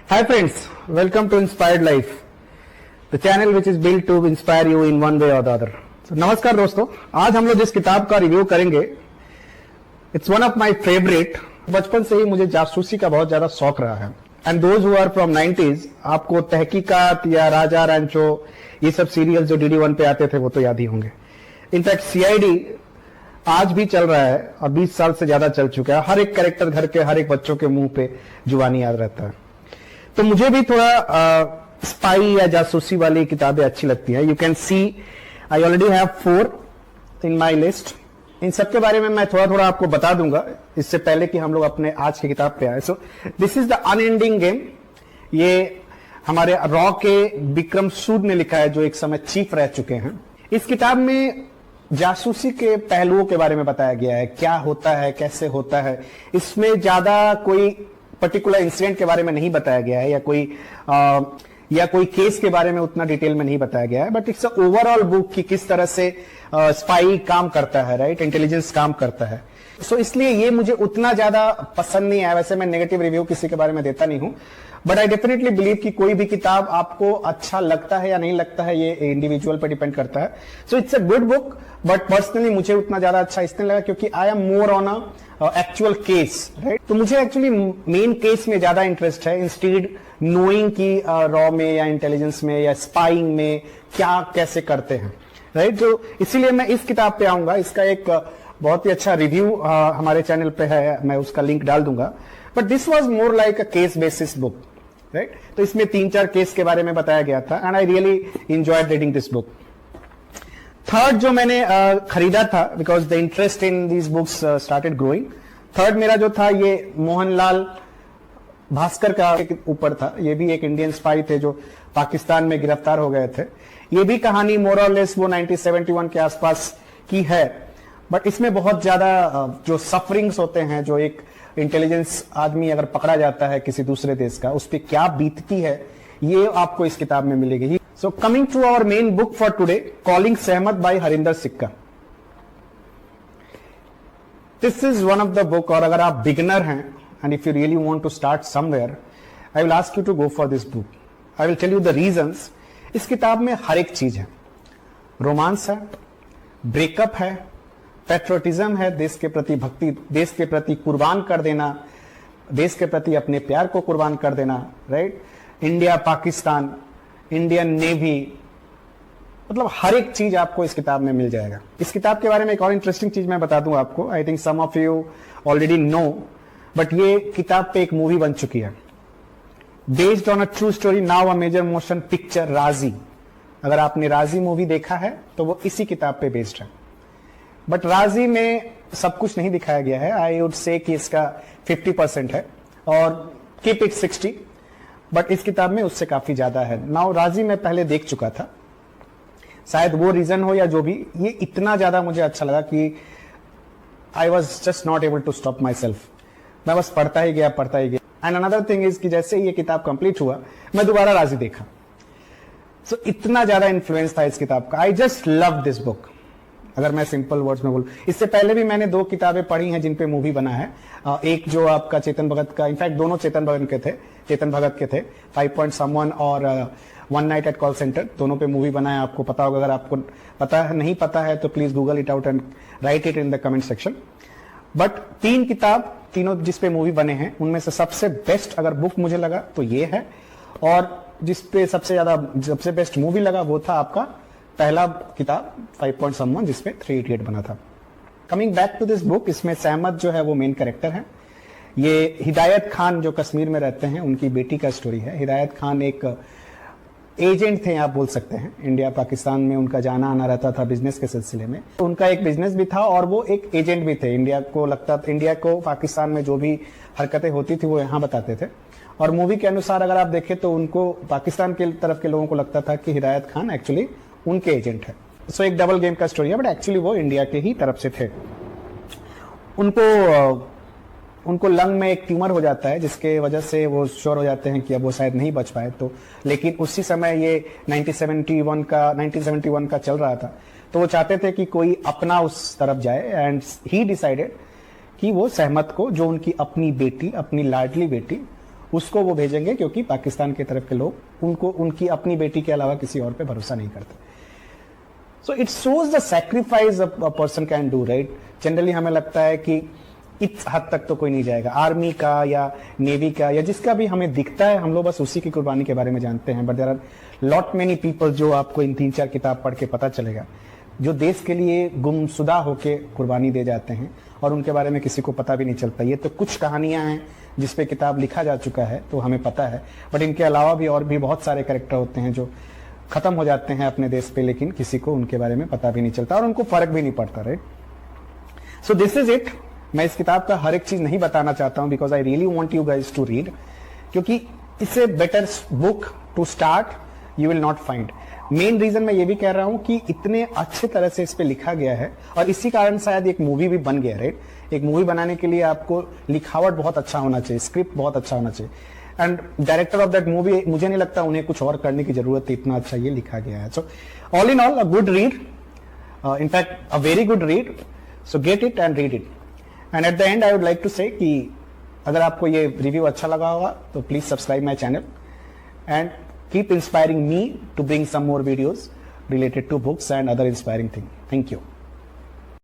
Hi friends, welcome to Inspired Life, the channel which is built to inspire you in one way or the other. So, नमस्कार दोस्तों, आज हम लोग जिस किताब का रिव्यू करेंगे, it's one of my favourite. बचपन से ही मुझे जासूसी का बहुत ज्यादा शौक रहा है। And those who are from 90s, आपको तहकीकात या राजा रैंचो ये सब सीरियल जो डीडी वन पे आते थे वो तो याद ही होंगे। इनफैक्ट सीआईडी आज भी चल रहा है और 20 साल से ज्यादा चल चुका है। हर एक कैरेक्टर घर के हर एक बच्चों के मुंह पे जुबानी याद रहता है। तो मुझे भी थोड़ा स्पाई या जासूसी वाली किताबें अच्छी लगती है। You can see I already have 4 in my list. इन सब के बारे में मैं थोड़ा थोड़ा आपको बता दूंगा इससे पहले कि हम लोग अपने आज की किताब पे आए। So this is the unending game. ये हमारे रॉ के विक्रम सूद ने लिखा है, जो एक समय चीफ रह चुके हैं। इस किताब में जासूसी के पहलुओं के बारे में बताया गया है, क्या होता है, कैसे होता है। इसमें ज्यादा कोई पर्टिकुलर इंसिडेंट के बारे में नहीं बताया गया है या कोई केस के बारे में उतना डिटेल में नहीं बताया गया है, but it's a overall book कि किस तरह से स्पाई काम करता है, राइट, इंटेलिजेंस काम करता है। सो इसलिए ये मुझे उतना ज्यादा पसंद नहीं आया। वैसे मैं नेगेटिव रिव्यू किसी के बारे में देता नहीं हूं, बट आई डेफिनेटली बिलीव कि कोई भी किताब आपको अच्छा लगता है या नहीं लगता है ये इंडिविजुअल पे डिपेंड करता है। So it's a good book, but personally मुझे उतना ज्यादा अच्छा इसलिए लगा क्योंकि I am more on a actual case, right. तो मुझे एक्चुअली मेन केस में ज्यादा इंटरेस्ट है इंस्टीड नोइंग की रॉ में या इंटेलिजेंस में या स्पाइंग में क्या कैसे करते हैं, राइट। तो इसीलिए मैं इस किताब पे आऊंगा। इसका एक बहुत ही अच्छा रिव्यू हमारे चैनल पे है, मैं उसका लिंक डाल दूंगा। But this was more like a case basis book, right. तो इसमें 3-4 केस के बारे में बताया गया था and I really enjoyed reading this book. Third जो मैंने खरीदा था, because the interest in these books started growing. Third मेरा जो था ये मोहनलाल भास्कर का ऊपर था। ये भी एक इंडियन स्पाई थे जो पाकिस्तान में गिरफ्तार हो गए थे। ये भी कहानी मोर और लेस वो 1971 के आसपास की है, बट इसमें बहुत ज्यादा जो सफरिंग्स होते हैं, जो एक इंटेलिजेंस आदमी अगर पकड़ा जाता है किसी दूसरे देश का, उस पर क्या बीतती है, ये आपको इस किताब में मिलेगी। So coming to our main book for today, calling Sehmat by Harinder Sikka. This is one of the book, और अगर आप बिगिनर हैं and if you really want to start somewhere, I will ask you to go for this book. I will tell you the reasons. इस किताब में हर एक चीज है। रोमांस है, ब्रेकअप है, पैट्रियोटिज्म है, देश के प्रति भक्ति, देश के प्रति कुर्बान कर देना, देश के प्रति अपने प्यार को कुर्बान कर देना, right. India Pakistan, Indian navy, मतलब हर एक चीज आपको इस किताब में मिल जाएगा। इस किताब के बारे में एक और इंटरेस्टिंग चीज मैं बता दूं आपको। I think some of you already know, but ये किताब पे एक मूवी बन चुकी है, based on a true story, now a major motion picture, Raazi. अगर आपने राजी मूवी देखा है तो वो इसी किताब पे बेस्ड है। बट राजी में सब कुछ नहीं दिखाया गया है। आई वुड से कि इसका 50% है और कीप इट 60, बट इस किताब में उससे काफी ज्यादा है। नाउ राजी मैं पहले देख चुका था, शायद वो रीजन हो या जो भी, ये इतना ज्यादा मुझे अच्छा लगा कि I was just not able to stop myself. मैं बस पढ़ता ही गया। एंड अनदर थिंग इज कि जैसे ये किताब कंप्लीट हुआ, मैं दोबारा राजी देखा। सो इतना ज्यादा इन्फ्लुएंस था इस किताब का। I just love this book, अगर मैं सिंपल वर्ड्स में बोलूं। इससे पहले भी मैंने 2 किताबें पढ़ी हैं जिन पे मूवी बना है। एक जो आपका चेतन भगत का, इनफैक्ट दोनों चेतन भगत के थे, 5 Point Someone और one night at call centre, दोनों पे मूवी बना है। आपको पता होगा, अगर आपको पता है नहीं पता है तो please Google it out and right it in the comment section. But 3 किताब, तीनों जिस पे मूवी बने हैं, उनमें से सबसे बेस्ट अगर बुक मुझे लगा तो ये है, और जिस पे सबसे बेस्ट मूवी लगा वो था आपका पहला किताब 5 Point Someone, जिसपे 3 Idiot बना था। Coming back to this book, इसमें सहमत जो है वो मेन कैरेक्टर है। ये हिदायत खान जो कश्मीर में रहते हैं, उनकी बेटी का स्टोरी है। हिदायत खान एक एजेंट थे, आप बोल सकते हैं। इंडिया पाकिस्तान में उनका जाना आना रहता था बिजनेस के सिलसिले में। तो उनका एक बिजनेस भी था और वो एक एजेंट भी थे। इंडिया को पाकिस्तान में जो भी हरकतें होती थी वो यहाँ बताते थे। और मूवी के अनुसार अगर आप देखें तो उनको, पाकिस्तान के तरफ के लोगों को लगता था कि हिदायत खान एक्चुअली उनके एजेंट है। सो एक डबल गेम का स्टोरी है, बट एक्चुअली वो इंडिया के ही तरफ से थे। उनको लंग में एक ट्यूमर हो जाता है, जिसके वजह से वो श्योर हो जाते हैं कि अब वो शायद नहीं बच पाए। तो लेकिन उसी समय ये 1971 का चल रहा था, तो वो चाहते थे कि कोई अपना उस तरफ जाए। एंड ही डिसाइडेड कि वो सहमत को, जो उनकी अपनी बेटी, अपनी लाडली बेटी, उसको वो भेजेंगे, क्योंकि पाकिस्तान की तरफ के लोग उनको उनकी अपनी बेटी के अलावा किसी और पे भरोसा नहीं करते. So it shows the sacrifice a person can do, right. Generally हमें लगता है कि इस हद तक तो कोई नहीं जाएगा, आर्मी का या नेवी का या जिसका भी हमें दिखता है, हम लोग बस उसी की कुर्बानी के बारे में जानते हैं. But there are lot many people, जो आपको इन 3-4 किताब पढ़ के पता चलेगा, जो देश के लिए गुमशुदा होके कुर्बानी दे जाते हैं और उनके बारे में किसी को पता भी नहीं चलता. ये तो कुछ कहानियां हैं जिस पे किताब लिखा जा चुका है, तो हमें पता है. बट इनके अलावा भी और भी बहुत सारे कैरेक्टर होते हैं जो खत्म हो जाते हैं अपने देश पे, लेकिन किसी को उनके बारे में पता भी नहीं चलता और उनको फर्क भी नहीं पड़ता, right. So this is it. मैं इस किताब का हर एक चीज नहीं बताना चाहता हूं, because I really want you guys to read, क्योंकि इससे better book to start you will not find. Main reason मैं ये भी कह रहा हूं कि इतने अच्छे तरह से इस पे लिखा गया है और इसी कारण शायद एक मूवी भी बन गया, राइट. एक मूवी बनाने के लिए आपको लिखावट बहुत अच्छा होना चाहिए, स्क्रिप्ट बहुत अच्छा होना चाहिए. And director of that movie, मुझे नहीं लगता उन्हें कुछ और करने की जरूरत है, इतना अच्छा ये लिखा गया है. So all in all a good read, in fact a very good read. So get it and read it. And at the end I would like to say कि अगर आपको ये रिव्यू अच्छा लगा होगा तो please subscribe my channel and keep inspiring me to bring some more videos related to books and other inspiring things. Thank you.